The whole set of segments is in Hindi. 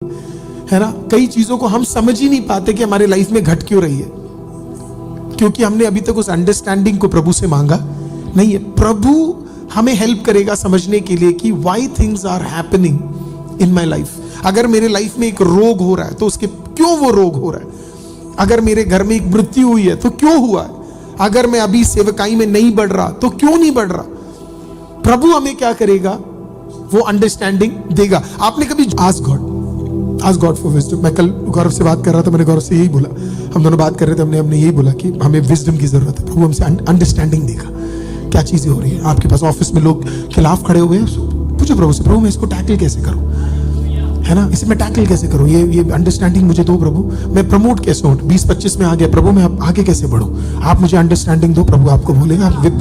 है ना। कई चीजों को हम समझ ही नहीं पाते कि हमारे लाइफ में घट क्यों रही है, क्योंकि हमने अभी तक उस अंडरस्टैंडिंग को प्रभु से मांगा नहीं है। प्रभु हमें हेल्प करेगा समझने के लिए कि why things are happening in my life. अगर मेरे लाइफ में एक रोग हो रहा है तो उसके क्यों वो रोग हो रहा है। अगर मेरे घर में एक मृत्यु हुई है तो क्यों हुआ है। अगर मैं अभी सेवकाई में नहीं बढ़ रहा तो क्यों नहीं बढ़ रहा। प्रभु हमें क्या करेगा, वो अंडरस्टैंडिंग देगा। आपने कभी आस्क गॉड फॉर विजडम। मैं कल गौरव से बात कर रहा था, मैंने गौरव से यही बोला, हम दोनों बात कर रहे थे, हमने यही बोला कि हमें विजडम की जरूरत है। प्रभु हमसे अंडरस्टैंडिंग देगा, क्या चीजें हो रही है। आपके पास ऑफिस में लोग खिलाफ खड़े हुए हैं, पूछो प्रभु से, प्रभु मैं इसको टैकल कैसे करूं, है ना, इसे मैं टैकल कैसे करूं, ये अंडरस्टैंडिंग मुझे दो प्रभु। मैं प्रमोट कैसे हूं, 20-25 में आ गया प्रभु, मैं आगे कैसे बढ़ूं, आप मुझे अंडरस्टैंडिंग दो। प्रभु आपको बोलेगा विद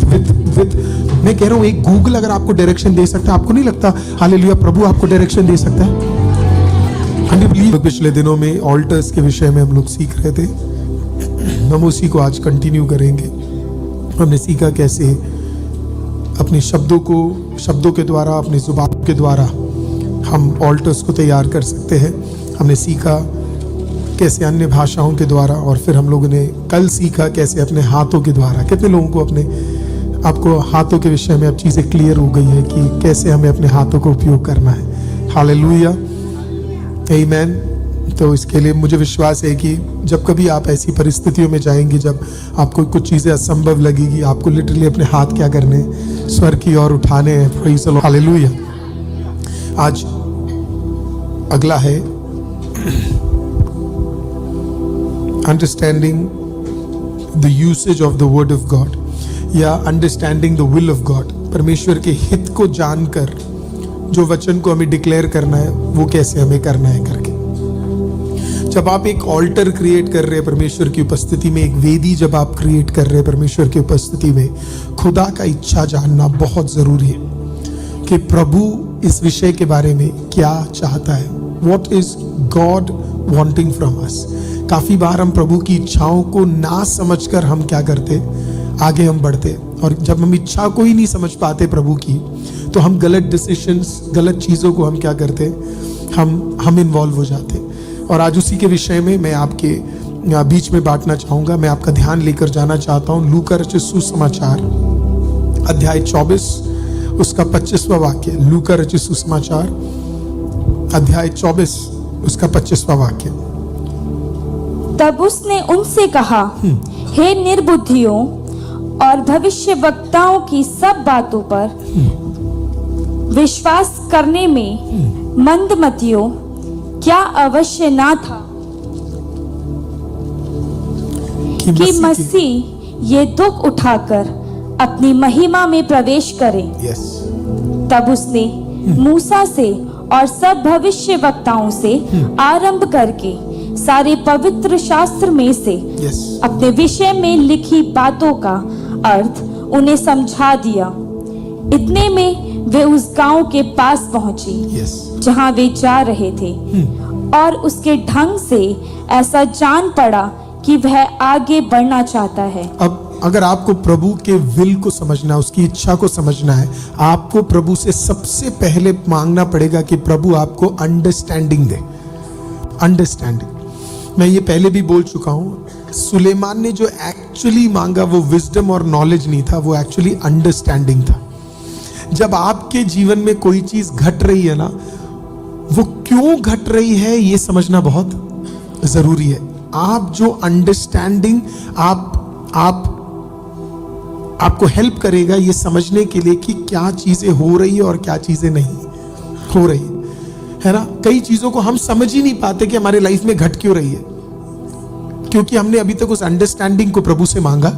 मैं कह रहा हूं, एक गूगल अगर आपको डायरेक्शन दे सकता है, आपको नहीं लगता हालेलुया प्रभु आपको डायरेक्शन दे सकता है। पिछले दिनों में ऑल्टर्स के विषय में हम लोग सीख रहे थे, हम उसी को आज कंटिन्यू करेंगे। हमने सीखा कैसे अपने शब्दों के द्वारा, अपनी जुबान के द्वारा हम ऑल्टर्स को तैयार कर सकते हैं। हमने सीखा कैसे अन्य भाषाओं के द्वारा, और फिर हम लोगों ने कल सीखा कैसे अपने हाथों के द्वारा। कितने लोगों को आपको हाथों के विषय में अब चीज़ें क्लियर हो गई है कि कैसे हमें अपने हाथों का उपयोग करना है। हालेलुया, आमीन। तो इसके लिए मुझे विश्वास है कि जब कभी आप ऐसी परिस्थितियों में जाएंगे, जब आपको कुछ चीज़ें असंभव लगेगी, आपको लिटरली अपने हाथ क्या करने, स्वर की ओर उठाने हैं। Praise the lord, hallelujah. आज अगला है understanding the usage of the word of God, या understanding the will of God. परमेश्वर के हित को जानकर जो वचन को हमें डिक्लेयर करना है, वो कैसे हमें करना है करके। जब आप एक ऑल्टर क्रिएट कर रहे हैं परमेश्वर की उपस्थिति में, एक वेदी जब आप क्रिएट कर रहे हैं परमेश्वर की उपस्थिति में, खुदा का इच्छा जानना बहुत जरूरी है कि प्रभु इस विषय के बारे में क्या चाहता है। What is God wanting from us? काफी बार हम प्रभु की इच्छाओं को ना समझकर हम क्या करते, आगे हम बढ़ते, और जब हम इच्छा को ही नहीं समझ पाते प्रभु की, तो हम गलत डिसीजंस, गलत चीजों को हम क्या करते, हम इन्वॉल्व हो जाते। और आज उसी के विषय में मैं आपके बीच में बांटना चाहूंगा। मैं आपका ध्यान लेकर जाना चाहता हूं लूका रचित सुसमाचार अध्याय 24 उसका 25वां वाक्य। लूका रचित सुसमाचार अध्याय 24 उसका 25वां वाक्य। तब उसने उनसे कहा, हे निर्बुद्धियों और भविष्यवक्ताओं की सब बातों पर विश्वास करने में मंदमतियों, क्या अवश्य ना था कि मसीह ये दुख उठाकर अपनी महिमा में प्रवेश करे। तब उसने मूसा से और सब भविष्यवक्ताओं से आरंभ करके सारे पवित्र शास्त्र में से अपने विषय में लिखी बातों का अर्थ उन्हें समझा दिया। इतने में वे उस गांव के पास पहुंचे जहां वे जा रहे थे, और उसके ढंग से ऐसा जान पड़ा कि वह आगे बढ़ना चाहता है। अब अगर आपको प्रभु के विल को समझना है, उसकी इच्छा को समझना है, आपको प्रभु से सबसे पहले मांगना पड़ेगा कि प्रभु आपको अंडरस्टैंडिंग दे। अंडरस्टैंडिंग, मैं ये पहले भी बोल चुका हूं, सुलेमान ने जो एक्चुअली मांगा वो विजडम और नॉलेज नहीं था, वो एक्चुअली अंडरस्टैंडिंग था। जब आपके जीवन में कोई चीज घट रही है ना, वो क्यों घट रही है ये समझना बहुत जरूरी है। आप जो अंडरस्टैंडिंग आपको हेल्प करेगा ये समझने के लिए कि क्या चीजें हो रही है और क्या चीजें नहीं हो रही है ना। कई चीजों को हम समझ ही नहीं पाते कि हमारे लाइफ में घट क्यों रही है, क्योंकि हमने अभी तक उस अंडरस्टैंडिंग को प्रभु से मांगा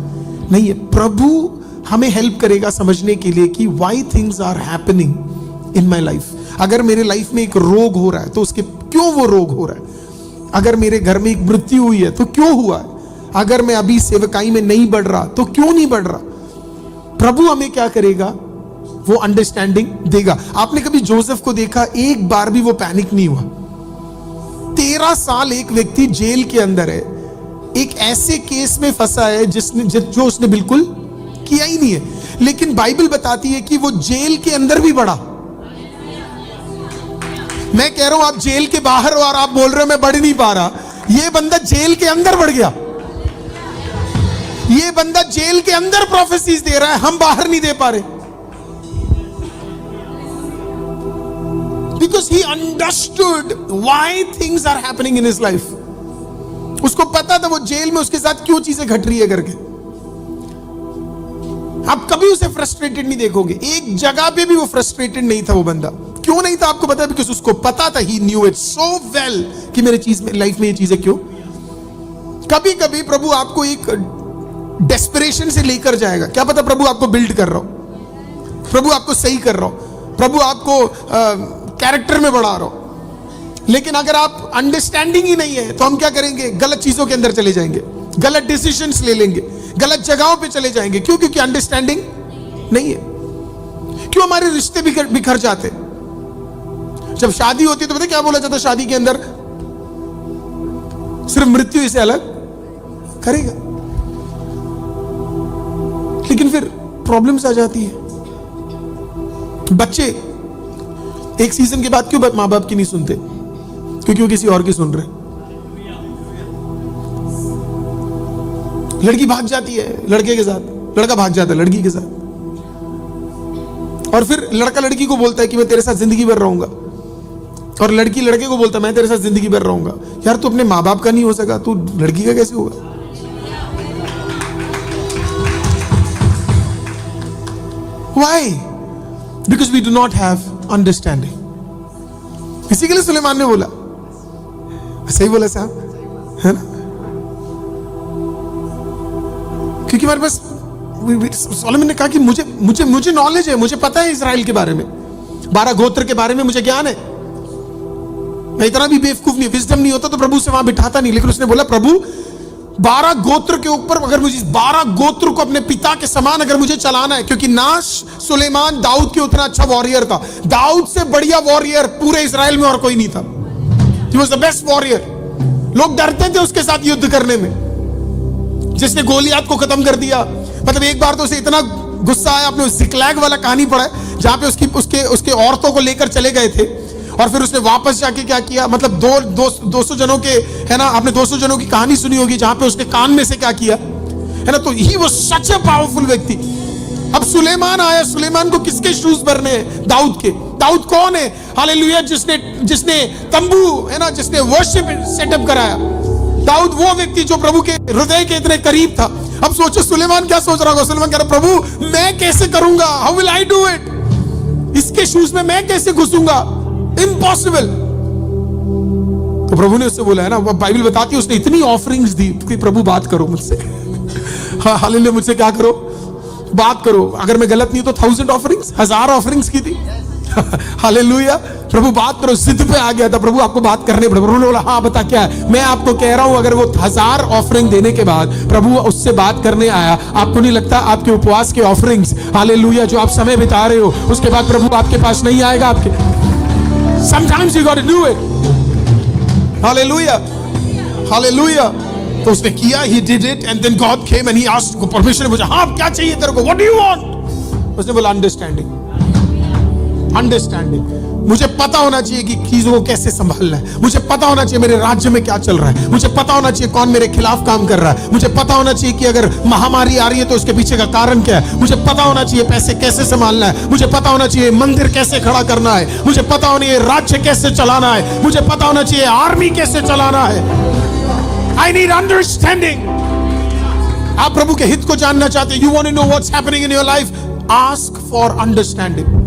नहीं है। प्रभु हमें हेल्प करेगा समझने के लिए कि why things are happening in my life. अगर मेरे लाइफ में एक रोग हो रहा है तो उसके क्यों वो रोग हो रहा है। अगर मेरे घर में एक मृत्यु हुई है तो क्यों हुआ है। अगर मैं अभी सेवकाई में नहीं बढ़ रहा तो क्यों नहीं बढ़ रहा। प्रभु हमें क्या करेगा, वो अंडरस्टैंडिंग देगा। आपने कभी जोसेफ को देखा, एक बार भी वो पैनिक नहीं हुआ। 13 साल एक व्यक्ति जेल के अंदर है, एक ऐसे केस में फंसा है जो उसने बिल्कुल किया ही नहीं है, लेकिन बाइबल बताती है कि वो जेल के अंदर भी बढ़ा। मैं कह रहा हूं आप जेल के बाहर हो और आप बोल रहे हो मैं बढ़ नहीं पा रहा। ये बंदा जेल के अंदर बढ़ गया। ये बंदा जेल के अंदर प्रोफेसीज दे रहा है, हम बाहर नहीं दे पा रहे। Because he understood why things are happening in his life. उसको पता था वो जेल में उसके साथ क्यों चीजें घट रही है करके। आप कभी उसे फ्रस्ट्रेटेड नहीं देखोगे। एक जगह पे भी वो फ्रस्ट्रेटेड नहीं था वो बंदा। क्यों नहीं था आपको पता है? बिकॉज़ उसको पता था, he knew it so well कि मेरे चीज में लाइफ में ये चीजें क्यों। कभी कभी प्रभु आपको एक डेस्परेशन से लेकर जाएगा। क्या पता प्रभु आपको बिल्ड कर रहा हो, प्रभु आपको सही कर रहा हो, प्रभु आपको कैरेक्टर में बढ़ा रहा हो। लेकिन अगर आप अंडरस्टैंडिंग ही नहीं है तो हम क्या करेंगे? गलत चीजों के अंदर चले जाएंगे, गलत डिसीजंस ले लेंगे, गलत जगहों पे चले जाएंगे। क्यों? क्योंकि अंडरस्टैंडिंग नहीं है। क्यों हमारे रिश्ते बिखर जाते? जब शादी होती है तो पता क्या बोला जाता? शादी के अंदर सिर्फ मृत्यु इसे अलग करेगा। लेकिन फिर प्रॉब्लम्स आ जाती है। बच्चे एक सीजन के बाद क्यों मां बाप की नहीं सुनते? क्योंकि वो किसी और की सुन रहे। लड़की भाग जाती है लड़के के साथ, लड़का भाग जाता है लड़की के साथ, और फिर लड़का लड़की को बोलता है कि मैं तेरे साथ जिंदगी भर रहूंगा, और लड़की लड़के को बोलता है मैं तेरे साथ जिंदगी भर रहूंगा। यार तू अपने मां बाप का नहीं हो सका, तू लड़की का कैसे होगा? Why? Because we do not have understanding. इसी के लिए सुलेमान ने बोला, सही बोला साहब, है ना? क्योंकि हमारे पास सोलोमन ने कहा कि मुझे नॉलेज है, मुझे पता है इजराइल के बारे में, 12 गोत्र के बारे में मुझे ज्ञान है। मैं इतना भी बेवकूफ नहीं, विजडम नहीं होता तो प्रभु से वहां बिठाता नहीं। लेकिन उसने बोला प्रभु 12 गोत्र के ऊपर अगर मुझे 12 गोत्र को अपने पिता के समान अगर मुझे चलाना है, क्योंकि ना सुलेमान दाऊद के उतना अच्छा वॉरियर था, दाऊद से बढ़िया वॉरियर पूरे इजराइल में और कोई नहीं था। He was the best warrior. लोग डरते थे उसके साथ युद्ध करने में। जिसने गोलियात को खत्म कर दिया, मतलब एक बार तो उसे इतना गुस्सा आया, आपने जिकलैग वाला कहानी पढ़ा है जहां पे उसके औरतों को लेकर चले गए थे, और फिर उसने वापस जाके क्या किया, मतलब 200 जनों के, है ना, आपने 200 जनों की कहानी सुनी होगी जहां पे उसने कान में से क्या किया, है ना। तो he was such a powerful व्यक्ति। अब सुलेमान आया, सुलेमान को किसके शूज भरने हैं? दाऊद के। दाऊद कौन है? हालेलुया, जिसने तंबू, है ना, जिसने वर्शिप सेटअप कराया। दाऊद वो व्यक्ति जो प्रभु के हृदय के इतने करीब था। अब सोचो सुलेमान क्या सोच रहा होगा? सुलेमान कह रहा प्रभु मैं कैसे करूंगा? How will I do it? इसके शूज में मैं कैसे घुसूंगा? इम्पॉसिबल। तो प्रभु ने उससे बोला, है ना, बाइबल बताती है उसने इतनी ऑफरिंग्स दी कि प्रभु बात करो मुझसे। हाँ हालेलुया, मुझसे क्या करो? बात करो। अगर मैं गलत नहीं तो 1000 ऑफरिंग्स, 1000 ऑफरिंग्स की थी। हालेलुया, प्रभु बात करो। जिद पे आ गया था, प्रभु आपको बात करने पड़े। प्रभु ने बोला हाँ बता क्या है? मैं आपको कह रहा हूं अगर वो 1000 ऑफरिंग देने के बाद प्रभु उससे बात करने आया, आपको नहीं लगता आपके उपवास के ऑफरिंग्स, हालेलुया, जो आप समय बिता रहे हो, उसके बाद प्रभु आपके पास नहीं आएगा? आपके sometimes you got to do it. Hallelujah, hallelujah. तो उसने किया, he did it, and then God came and he asked, परमेश्वर ने पूछा हाँ क्या चाहिए तेरे को? What do you want? उसने बोला अंडरस्टैंडिंग। मुझे पता होना चाहिए कि चीजों को कैसे संभालना है। मुझे पता होना चाहिए मेरे राज्य में क्या चल रहा है। मुझे पता होना चाहिए कौन मेरे खिलाफ काम कर रहा है। मुझे पता होना चाहिए कि अगर महामारी आ रही है तो उसके पीछे का कारण क्या है। मुझे पता होना चाहिए पैसे कैसे संभालना है। मुझे पता होना चाहिए मंदिर कैसे खड़ा करना है। मुझे पता होना चाहिए राज्य कैसे चलाना है। मुझे पता होना चाहिए आर्मी कैसे चलाना है। I need understanding. आप प्रभु के हित को जानना चाहते हैं, you want to know what's happening in your life, ask for understanding.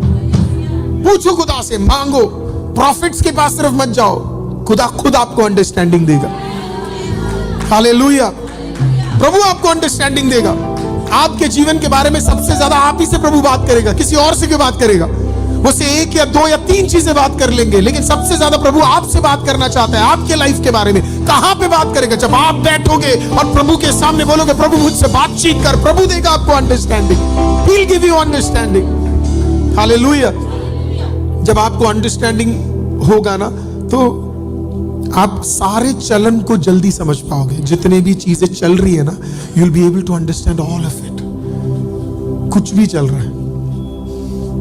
पूछो खुदा से, मांगो। प्रॉफिट्स के पास सिर्फ मत जाओ, खुदा खुद आपको अंडरस्टैंडिंग देगा। हालेलुया, प्रभु आपको अंडरस्टैंडिंग देगा। आपके जीवन के बारे में सबसे ज्यादा आप ही से प्रभु बात करेगा, किसी और से क्यों बात करेगा? वो से 1 या 2 या 3 चीजें बात कर लेंगे, लेकिन सबसे ज्यादा प्रभु आपसे बात करना चाहता है, आपके लाइफ के बारे में। कहां पे बात करेगा? जब आप बैठोगे और प्रभु के सामने बोलोगे प्रभु मुझसे बातचीत कर, प्रभु देगा आपको understanding. He will give you understanding. Hallelujah. जब आपको अंडरस्टैंडिंग होगा ना तो आप सारे चलन को जल्दी समझ पाओगे। जितने भी चीजें चल रही है ना, you will be able to understand all of it. कुछ भी चल रहा है,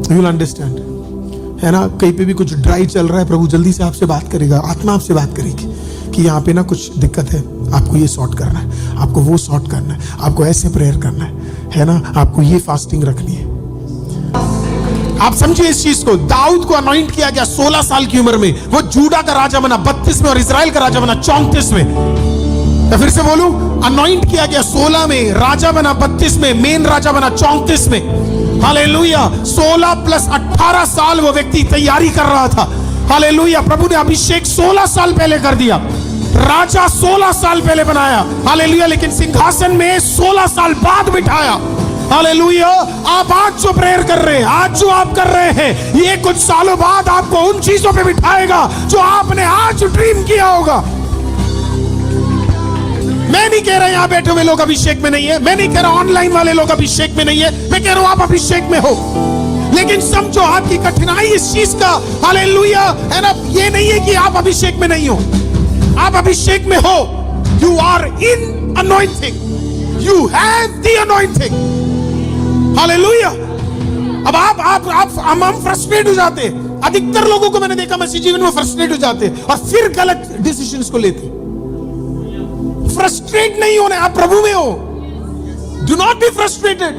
यू विल अंडरस्टैंड। है ना, कहीं पे भी कुछ ड्राई चल रहा है, प्रभु जल्दी से आपसे बात करेगा, आत्मा आपसे बात करेगी कि यहाँ पे ना कुछ दिक्कत है, आपको ये सॉर्ट करना है, आपको वो सॉर्ट करना है, आपको ऐसे प्रेयर करना है ना, आपको ये फास्टिंग रखनी है। आप समझिए इस चीज को। दाऊद को अनॉइंट किया गया 16 साल की उम्र में, वो जूडा का राजा बना 32 में और इजराइल का राजा बना 34 में। तो फिर से बोलूं, अनॉइंट किया गया 16 में, राजा बना 32 में, मेन राजा बना 34 में। हालेलुया। 16 प्लस 18 साल वो व्यक्ति तैयारी कर रहा था। हालेलुया। प्रभु ने अभिषेक 16 साल पहले कर दिया, राजा 16 साल पहले बनाया। हालेलुया। लेकिन सिंहासन में 16 साल बाद बिठाया। हालेलुया। आप आज जो प्रेयर कर रहे हैं, आज जो आप कर रहे हैं, ये कुछ सालों बाद आपको उन चीजों पे बिठाएगा जो आपने आज ड्रीम किया होगा। मैं नहीं कह रहा यहाँ बैठे हुए लोग अभिषेक में नहीं है, मैं नहीं कह रहा ऑनलाइन वाले लोग अभिषेक में नहीं है, मैं कह रहा हूं आप अभिषेक में हो। लेकिन समझो आपकी कठिनाई इस चीज का, हालेलुया, है ना, ये नहीं है कि आप अभिषेक में नहीं हो, आप अभिषेक में हो। You are in anointing, you have the anointing. Hallelujah. अब हम फ्रस्ट्रेट हो जाते हैं। अधिकतर लोगों को मैंने देखा मसीह जीवन में फ्रस्ट्रेट हो जाते हैं और फिर गलत डिसीजंस को लेते। फ्रस्ट्रेट नहीं होने, आप प्रभु में हो। Do not be frustrated.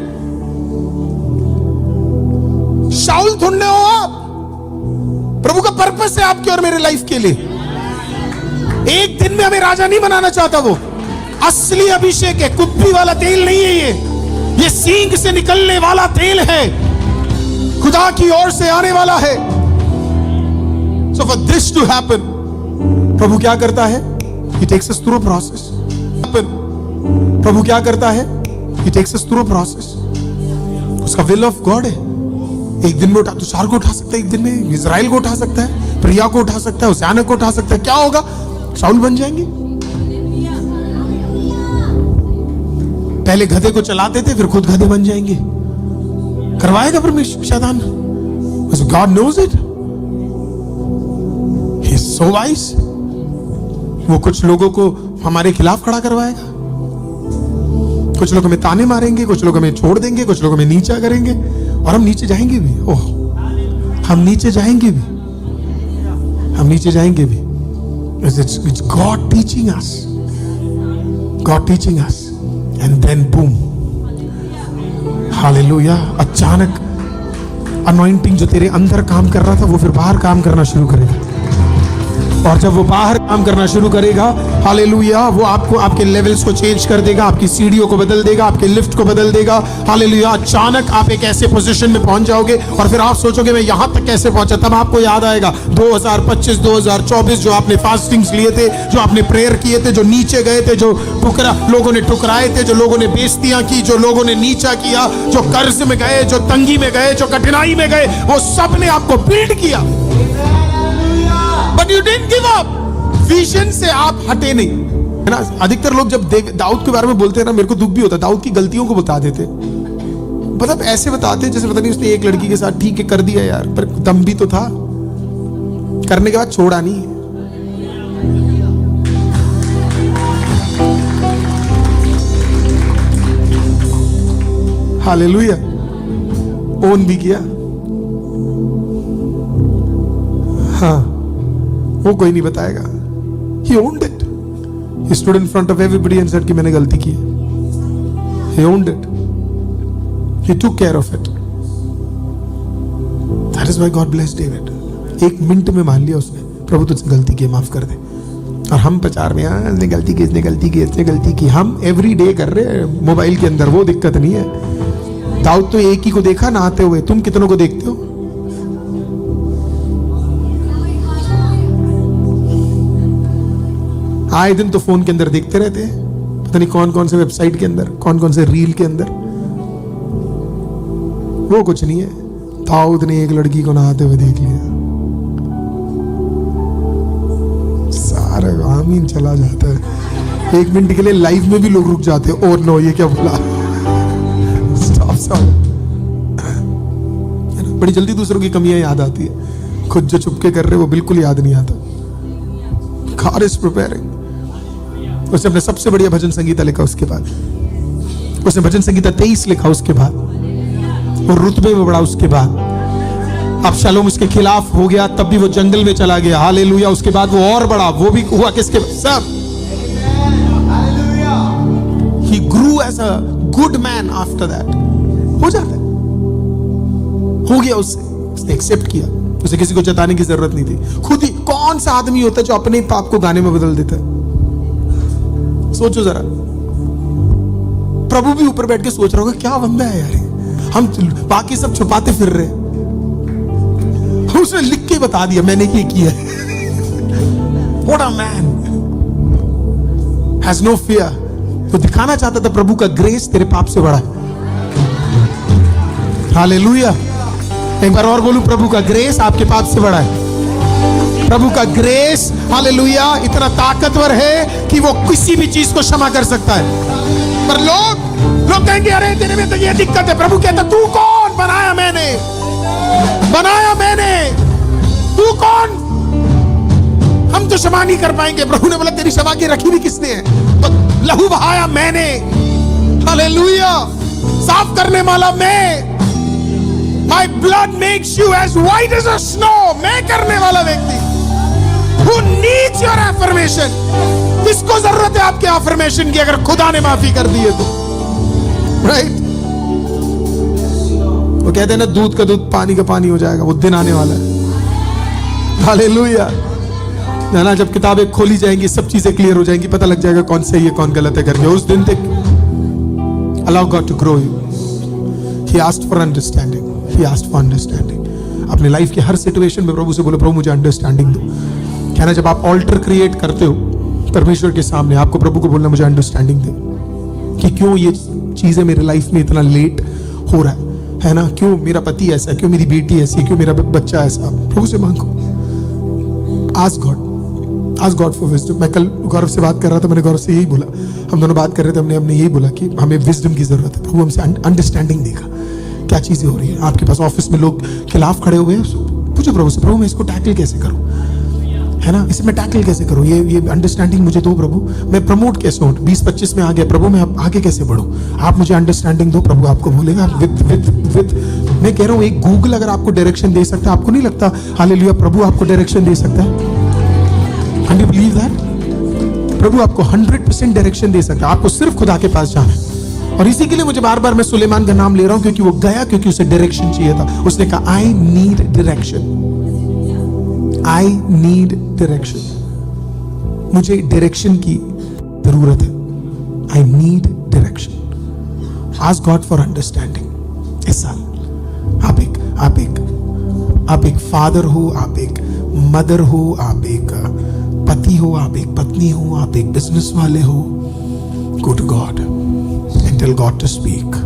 Saul थोड़े हो आप, प्रभु का पर्पस है आपके और मेरे लाइफ के लिए। एक दिन में हमें राजा नहीं बनाना चाहता वो। असली अभिषेक है, कुप्पी वाला तेल नहीं है ये सींग से निकलने वाला तेल है, खुदा की ओर से आने वाला है। So for this to happen, प्रभु क्या करता है? He takes us through a process. प्रभु क्या करता है? He takes us through a process. उसका विल ऑफ गॉड है। एक दिन में उठा, तुषार को उठा सकता है, एक दिन में इजराइल को उठा सकता है, प्रिया को उठा सकता है, हुसैन को उठा सकता है। क्या होगा? शाऊल बन जाएंगे। पहले गधे को चलाते थे, फिर खुद गधे बन जाएंगे। करवाएगा परमेश्वर शैतान। God knows it, he is so wise. वो कुछ लोगों को हमारे खिलाफ खड़ा करवाएगा, कुछ लोग हमें ताने मारेंगे, कुछ लोग हमें छोड़ देंगे, कुछ लोग हमें नीचा करेंगे और हम नीचे जाएंगे भी। ओह, हम नीचे जाएंगे भी, हम नीचे जाएंगे भी। It's God teaching us, God teaching us, and then boom, Hallelujah। अचानक अनॉइंटिंग जो तेरे अंदर काम कर रहा था वो फिर बाहर काम करना शुरू करेगा। और जब वो बाहर काम करना शुरू करेगा, हालेलुया, वो आपको आपके लेवल्स को चेंज कर देगा, आपकी सीढ़ियों को बदल देगा, आपके लिफ्ट को बदल देगा। हालेलुया। अचानक आप एक ऐसे पोजीशन में पहुंच जाओगे और फिर आप सोचोगे मैं यहां तक कैसे पहुंचा। तब आपको याद आएगा 2025 2024 जो आपने फास्टिंग्स लिए थे, जो आपने प्रेयर किए थे, जो नीचे गए थे, जो लोगों ने ठुकराए थे, जो लोगों ने बेइज्जतियां की, जो लोगों ने नीचा किया, जो कर्ज में गए, जो तंगी में गए, जो कठिनाई में गए, वो सब ने आपको बिल्ड किया। But you didn't give up. Vision से आप हटे नहीं, है ना। अधिकतर लोग जब दाऊद के बारे में बोलते हैं ना, मेरे को दुख भी होता है। दाऊद की गलतियों को बता देते, मतलब ऐसे बताते जैसे पता नहीं उसने एक लड़की के साथ ठीक है कर दिया यार, पर दम भी तो था, करने के बाद छोड़ा नहीं। हालेलुया। ओन भी किया। हाँ, वो कोई नहीं बताएगा। He owned it. He stood in front of everybody and said कि मैंने गलती की है। He owned it. He took care of it. That is why God blessed David. एक मिनट में मान लिया उसने, प्रभु तुझसे गलती की, माफ कर दे। और हम प्रचार में इसने गलती की, इसने गलती की, इसने गलती की। हम एवरी डे कर रहे हैं मोबाइल के अंदर, वो दिक्कत नहीं है। दाऊद तो एक ही को देखा नहाते हुए, तुम कितनों को देखते हो? आए दिन तो फोन के अंदर देखते रहते हैं, पता नहीं कौन कौन से वेबसाइट के अंदर, कौन कौन से रील के अंदर। वो कुछ नहीं है। दाऊद ने एक लड़की को नहाते हुए देख लिया, सारा आमीन चला जाता है। एक मिनट के लिए लाइव में भी लोग रुक जाते हैं। और नो, ये क्या बोला? स्टॉप। बड़ी जल्दी दूसरों की कमियां याद आती है, खुद जो चुपके कर रहे वो बिल्कुल याद नहीं आता। God is preparing। उसने अपने सबसे बढ़िया भजन संगीता लिखा, उसके बाद उसने भजन संगीता 23 लिखा, उसके बाद वो रुतबे में बढ़ा, उसके बाद अबशालोम उसके खिलाफ हो गया, तब भी वो जंगल में चला गया। हालेलुया। उसके बाद वो और बढ़ा, वो भी हुआ किसके सब। He grew as a good man after that. हो जाता है, हो गया उसने एक्सेप्ट किया, उसे किसी को जताने की जरूरत नहीं थी। खुद ही कौन सा आदमी होता है जो अपने पाप को गाने में बदल देता है? सोचो जरा, प्रभु भी ऊपर बैठ के सोच रहा होगा क्या बंदा है यार, हम बाकी सब छुपाते फिर रहे, उसने लिख के बता दिया मैंने ये किया है। What a man has no fear। तो दिखाना चाहता था प्रभु का ग्रेस तेरे पाप से बड़ा है। हालेलुया। एक बार और बोलूं, प्रभु का ग्रेस आपके पाप से बड़ा है। प्रभु का ग्रेस हालेलुया इतना ताकतवर है कि वो किसी भी चीज को क्षमा कर सकता है। पर लोग कहेंगे अरे तेरे में तो ये दिक्कत है। प्रभु कहता तू कौन? बनाया मैंने, तू कौन? हम तो क्षमा नहीं कर पाएंगे। प्रभु ने बोला तेरी क्षमा की रखी भी किसने है? तो लहू बहाया मैंने। हालेलुया। साफ करने वाला मैं। My blood makes you as white as a snow। मैं करने वाला व्यक्ति। Who needs your affirmation? किसको जरूरत है आपके affirmation की अगर खुदा ने माफी कर दी है तो? Right? वो कहते हैं ना दूध का दूध पानी का पानी हो जाएगा, वो दिन आने वाला है। हालेलुया। ना जब किताबें खोली जाएंगी सब चीजें क्लियर हो जाएंगी, पता लग जाएगा कौन सही है कौन गलत है करके। उस दिन तक allow God to grow you। He asked for understanding। He asked for understanding। अपने लाइफ के हर सिचुएशन में प्रभु से बोलो प्रभु मुझे अंडरस्टैंडिंग दो। कहना जब आप ऑल्टर क्रिएट करते हो परमेश्वर के सामने, आपको प्रभु को बोलना मुझे अंडरस्टैंडिंग दे कि क्यों ये चीजें मेरे लाइफ में इतना लेट हो रहा है ना? क्यों मेरा पति ऐसा, क्यों मेरी बेटी ऐसी, क्यों मेरा बच्चा ऐसा? प्रभु से मांगो। Ask God for wisdom। मैं कल गौरव से बात कर रहा था, मैंने गौरव से यही बोला, हम दोनों बात कर रहे थे, हमने यही बोला कि हमें विजडम की जरूरत है। प्रभु हमसे अंडरस्टैंडिंग देगा क्या चीजें हो रही है। आपके पास ऑफिस में लोग खिलाफ खड़े हुए हैं, पूछो प्रभु से प्रभु मैं इसको टैकल कैसे करूं, है ना? इसे मैं टैकल कैसे करूं? ये अंडरस्टैंडिंग मुझे दो प्रभु। मैं प्रमोट कैसे हूं? 20-25 में आ गया प्रभु, मैं आगे कैसे बढ़ूं? आप मुझे अंडरस्टैंडिंग दो। प्रभु आपको बोलेगा विद मैं कह रहा हूं एक गूगल अगर आपको डायरेक्शन दे सकता है, आपको नहीं लगता हालेलुया प्रभु आपको डायरेक्शन दे सकता है? Can you believe that? प्रभु आपको 100% डायरेक्शन दे सकता है, आपको सिर्फ खुदा के पास जाना है। और इसी के लिए मुझे बार बार मैं सुलेमान का नाम ले रहा हूं क्योंकि वो गया, क्योंकि उसे डायरेक्शन चाहिए था। उसने कहा I need direction, I need direction. मुझे डायरेक्शन की जरूरत है। I need direction. Ask God for understanding. इस साल आप एक फादर हो, आप एक मदर हो, आप एक पति हो, आप एक पत्नी हो, आप एक बिजनेस वाले हो, go to God and tell God to speak.